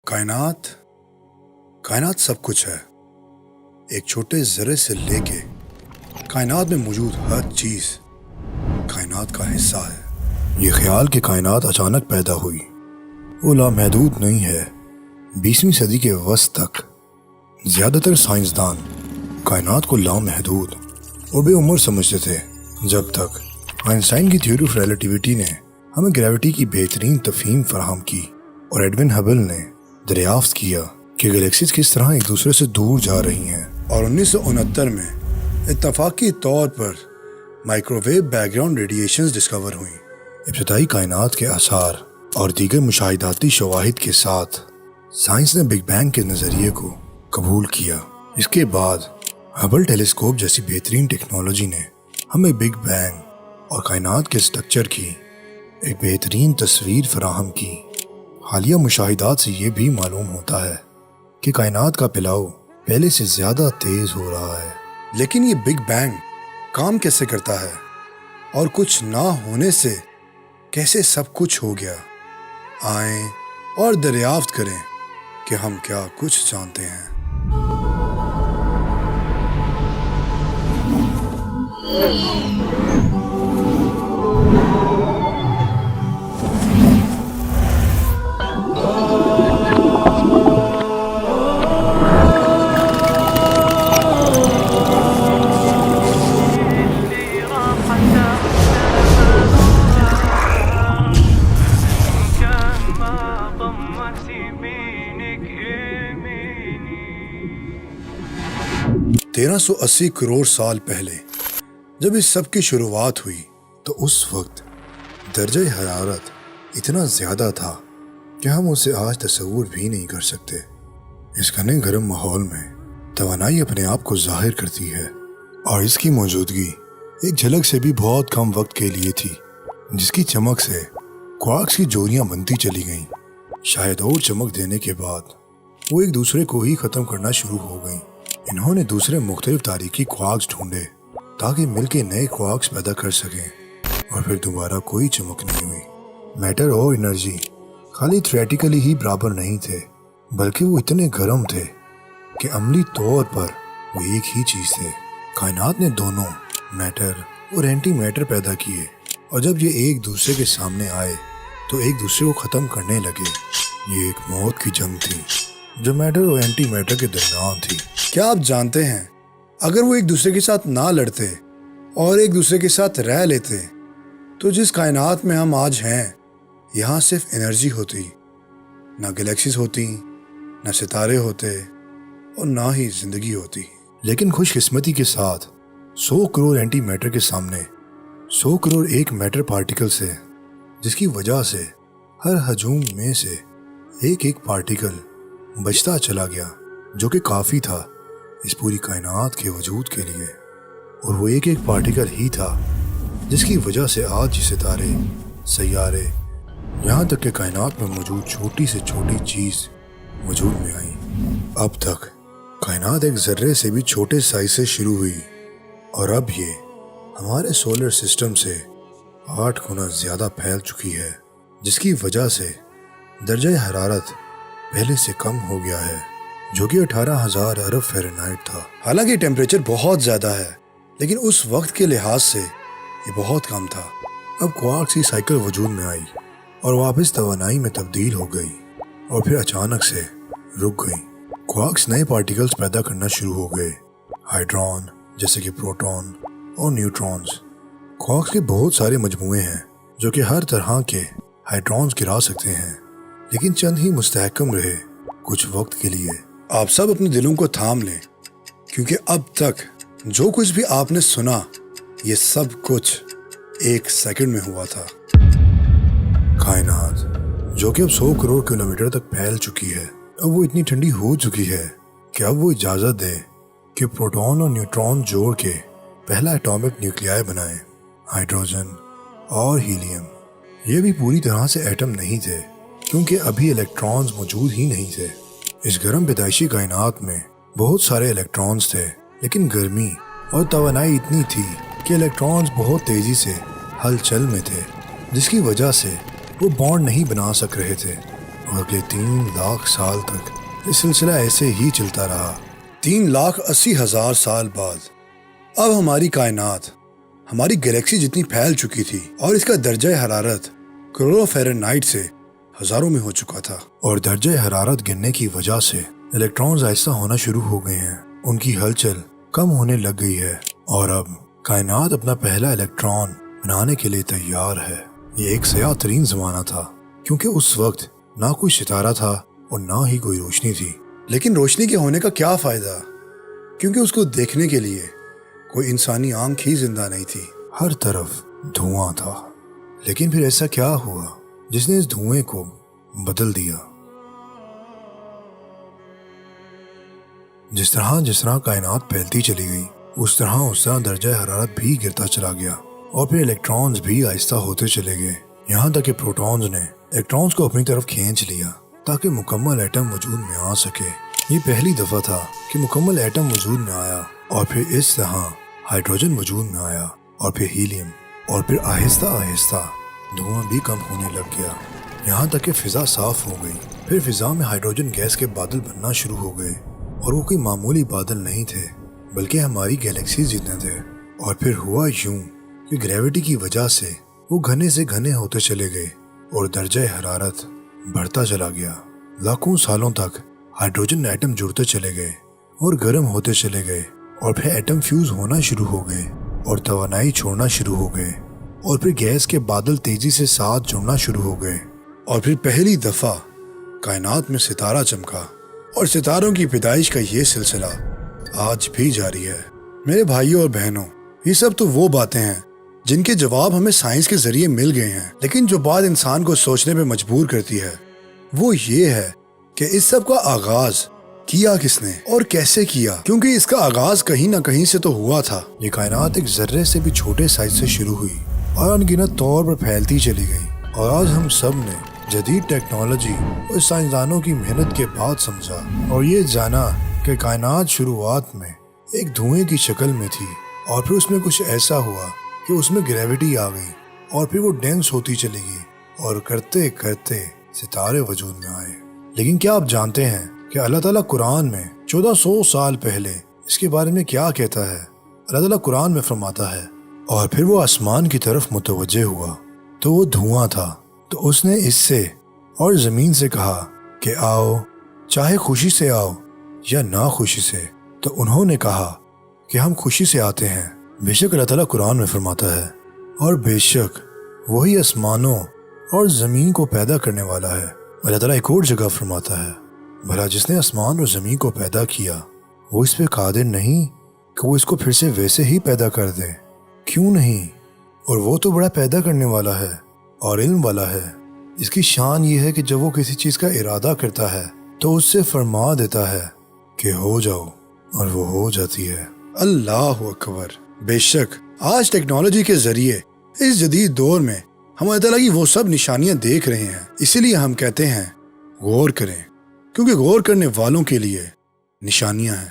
कायनात कायनात सब कुछ है। एक छोटे जर्रे से लेके कायनात में मौजूद हर चीज कायनात का हिस्सा है। ये ख्याल कि कायनात अचानक पैदा हुई वो लामहदूद नहीं है। 20वीं सदी के वस्त तक ज्यादातर साइंसदान कायनात को लामहदूद और बेउम्र समझते थे, जब तक आइंस्टाइन की थ्योरी ऑफ रिलेटिविटी ने हमें ग्रेविटी की बेहतरीन तफहीम फराहम की और एडविन हबल ने दरियाफ्त किया कि गैलेक्सीज किस तरह एक दूसरे से दूर जा रही हैं। और 1969 में इत्तफाकी तौर पर माइक्रोवेव बैकग्राउंड रेडिएशंस डिस्कवर हुई। इब्तदाई कायनात के आसार और दीगर मुशाहिदाती शवाहिद के साथ साइंस ने बिग बैंग के नज़रिए को कबूल किया। इसके बाद हबल टेलीस्कोप जैसी बेहतरीन टेक्नोलॉजी ने हमें बिग बैंग और कायनात के स्ट्रक्चर की एक बेहतरीन तस्वीर फराहम की। हालिया मुशाहिदात से ये भी मालूम होता है कि कायनात का फैलाव पहले से ज़्यादा तेज़ हो रहा है। लेकिन ये बिग बैंग काम कैसे करता है और कुछ ना होने से कैसे सब कुछ हो गया? आएं और दरियाफ्त करें कि हम क्या कुछ जानते हैं। 1380 करोड़ साल पहले जब इस सब की शुरुआत हुई तो उस वक्त दर्जे हरारत इतना ज़्यादा था कि हम उसे आज तस्वुर भी नहीं कर सकते। इस घने गर्म माहौल में तवानाई अपने आप को जाहिर करती है और इसकी मौजूदगी एक झलक से भी बहुत कम वक्त के लिए थी, जिसकी चमक से क्वार्क्स की जोड़ियाँ बनती चली गईं। शायद और चमक देने के बाद वो एक दूसरे को ही ख़त्म करना शुरू हो गईं। इन्होंने दूसरे मुख्तलिफ तारीकी क्वार्क्स ढूंढे ताकि मिलके नए क्वार्क्स पैदा कर सकें और फिर दोबारा कोई चमक नहीं हुई। मैटर और एनर्जी खाली थ्योरेटिकली ही बराबर नहीं थे, बल्कि वो इतने गर्म थे कि अमली तौर पर वो एक ही चीज़ थे। कायनात ने दोनों मैटर और एंटी मैटर पैदा किए और जब ये एक दूसरे के सामने आए तो एक दूसरे को ख़त्म करने लगे। ये एक मौत की जंग थी जो मैटर और एंटी मैटर के दरमियान थी। क्या आप जानते हैं, अगर वो एक दूसरे के साथ ना लड़ते और एक दूसरे के साथ रह लेते तो जिस कायनात में हम आज हैं यहाँ सिर्फ एनर्जी होती, ना गैलेक्सीज होती, ना सितारे होते और ना ही जिंदगी होती। लेकिन खुशकिस्मती के साथ 100 करोड़ एंटी मैटर के सामने 100 करोड़ एक मैटर पार्टिकल से, जिसकी वजह से हर हजूम में से एक एक पार्टिकल बचता चला गया, जो कि काफ़ी था इस पूरी कायनात के वजूद के लिए। और वो एक एक पार्टिकल ही था जिसकी वजह से आज ये सितारे, सैयारे, यहाँ तक कि कायनात में मौजूद छोटी से छोटी चीज़ वजूद में आई। अब तक कायनात एक ज़र्रे से भी छोटे साइज से शुरू हुई और अब ये हमारे सोलर सिस्टम से 8 गुना ज़्यादा फैल चुकी है, जिसकी वजह से दर्जा हरारत पहले से कम हो गया है, जो कि 18,000 अरब फ़ारेनहाइट था। हालांकि टेम्परेचर बहुत ज़्यादा है, लेकिन उस वक्त के लिहाज से ये बहुत कम था। अब क्वार्क्स की साइकिल वजूद में आई और वापस तवानाई में तब्दील हो गई और फिर अचानक से रुक गई। क्वार्क्स नए पार्टिकल्स पैदा करना शुरू हो गए, हाइड्रॉन जैसे कि प्रोटॉन और न्यूट्रॉन्स। क्वार्क्स के बहुत सारे मजमूए हैं जो कि हर तरह के हाइड्रॉन्स गिरा सकते हैं, लेकिन चंद ही मुस्तहकम रहे कुछ वक्त के लिए। आप सब अपने दिलों को थाम लें, क्योंकि अब तक जो कुछ भी आपने सुना ये सब कुछ 1 सेकंड में हुआ था। कायनात जो कि अब 100 करोड़ किलोमीटर तक फैल चुकी है, अब वो इतनी ठंडी हो चुकी है कि अब वो इजाज़त दे कि प्रोटॉन और न्यूट्रॉन जोड़ के पहला एटॉमिक न्यूक्लियाई बनाए, हाइड्रोजन और हीलियम। ये भी पूरी तरह से एटम नहीं थे, क्योंकि अभी इलेक्ट्रॉन्स मौजूद ही नहीं थे। इस गर्म पैदाइशी कायनात में बहुत सारे इलेक्ट्रॉन्स थे, लेकिन गर्मी और तवानाई इतनी थी कि इलेक्ट्रॉन्स बहुत तेज़ी से हलचल में थे, जिसकी वजह से वो बॉन्ड नहीं बना सक रहे थे اور اگلے 3 لاکھ سال تک یہ سلسلہ ایسے ہی چلتا رہا۔ 3,80,000 سال بعد اب ہماری کائنات ہماری گلیکسی جتنی پھیل چکی تھی اور اس کا درجہ حرارت کروڑوں فahrenheit سے ہزاروں میں ہو چکا تھا، اور درجہ حرارت گرنے کی وجہ سے الیکٹرونز آہستہ ہونا شروع ہو گئے ہیں، ان کی ہلچل کم ہونے لگ گئی ہے، اور اب کائنات اپنا پہلا الیکٹران بنانے کے لیے تیار ہے۔ یہ ایک سیاہ ترین زمانہ تھا، کیونکہ اس وقت نہ کوئی ستارہ تھا اور نہ ہی کوئی روشنی تھی۔ لیکن روشنی کے ہونے کا کیا فائدہ، کیونکہ اس کو دیکھنے کے لیے کوئی انسانی آنکھ ہی زندہ نہیں تھی، ہر طرف دھواں تھا۔ لیکن پھر ایسا کیا ہوا جس نے اس دھوئیں کو بدل دیا؟ جس طرح کائنات پھیلتی چلی گئی، اس طرح درجہ حرارت بھی گرتا چلا گیا، اور پھر الیکٹرانز بھی آہستہ ہوتے چلے گئے، یہاں تک کہ پروٹونز نے الیکٹرانز کو اپنی طرف کھینچ لیا تاکہ مکمل ایٹم وجود میں آ سکے۔ یہ پہلی دفعہ تھا کہ مکمل ایٹم وجود میں آیا، اور پھر اس طرح ہائیڈروجن وجود میں آیا، اور پھر ہیلیم، اور پھر آہستہ آہستہ دھواں بھی کم ہونے لگ گیا، یہاں تک کہ فضا صاف ہو گئی۔ پھر فضا میں ہائیڈروجن گیس کے بادل بننا شروع ہو گئے، اور وہ کوئی معمولی بادل نہیں تھے بلکہ ہماری گیلیکسیز جتنے تھے۔ اور پھر ہوا یوں کہ گریوٹی کی وجہ سے وہ گھنے سے گھنے ہوتے چلے گئے، اور درجہ حرارت بڑھتا چلا گیا۔ لاکھوں سالوں تک ہائیڈروجن ایٹم جڑتے چلے گئے اور گرم ہوتے چلے گئے، اور پھر ایٹم فیوز ہونا شروع ہو گئے اور توانائی چھوڑنا شروع ہو گئے، اور پھر گیس کے بادل تیزی سے ساتھ جڑنا شروع ہو گئے، اور پھر پہلی دفعہ کائنات میں ستارہ چمکا، اور ستاروں کی پیدائش کا یہ سلسلہ آج بھی جاری ہے۔ میرے بھائیوں اور بہنوں، یہ سب تو وہ باتیں ہیں جن کے جواب ہمیں سائنس کے ذریعے مل گئے ہیں، لیکن جو بات انسان کو سوچنے پہ مجبور کرتی ہے وہ یہ ہے کہ اس سب کا آغاز کیا کس نے اور کیسے کیا، کیونکہ اس کا آغاز کہیں نہ کہیں سے تو ہوا تھا۔ یہ کائنات ایک ذرے سے بھی چھوٹے سائز سے شروع ہوئی اور انگنت طور پر پھیلتی چلی گئی، اور آج ہم سب نے جدید ٹیکنالوجی اور سائنسدانوں کی محنت کے بعد سمجھا اور یہ جانا کہ کائنات شروعات میں ایک دھوئیں کی شکل میں تھی، اور پھر اس میں کچھ ایسا ہوا کہ اس میں گریوٹی آ گئی، اور پھر وہ ڈینس ہوتی چلی گئی، اور کرتے کرتے ستارے وجود میں آئے۔ لیکن کیا آپ جانتے ہیں کہ اللہ تعالیٰ قرآن میں 1400 سال پہلے اس کے بارے میں کیا کہتا ہے؟ اللہ تعالیٰ قرآن میں فرماتا ہے، اور پھر وہ آسمان کی طرف متوجہ ہوا تو وہ دھواں تھا، تو اس نے اس سے اور زمین سے کہا کہ آؤ، چاہے خوشی سے آؤ یا نہ خوشی سے، تو انہوں نے کہا کہ ہم خوشی سے آتے ہیں۔ بے شک اللہ تعالیٰ قرآن میں فرماتا ہے، اور بے شک وہی آسمانوں اور زمین کو پیدا کرنے والا ہے۔ اللہ تعالیٰ ایک اور جگہ فرماتا ہے، بھلا جس نے آسمان اور زمین کو پیدا کیا وہ اس پہ قادر نہیں کہ وہ اس کو پھر سے ویسے ہی پیدا کر دے؟ کیوں نہیں؟ اور وہ تو بڑا پیدا کرنے والا ہے اور علم والا ہے۔ اس کی شان یہ ہے کہ جب وہ کسی چیز کا ارادہ کرتا ہے تو اس سے فرما دیتا ہے کہ ہو جاؤ، اور وہ ہو جاتی ہے۔ اللہ اکبر! بے شک آج ٹیکنالوجی کے ذریعے اس جدید دور میں ہم اللہ تعالیٰ کی وہ سب نشانیاں دیکھ رہے ہیں، اسی لیے ہم کہتے ہیں غور کریں، کیونکہ غور کرنے والوں کے لیے نشانیاں ہیں۔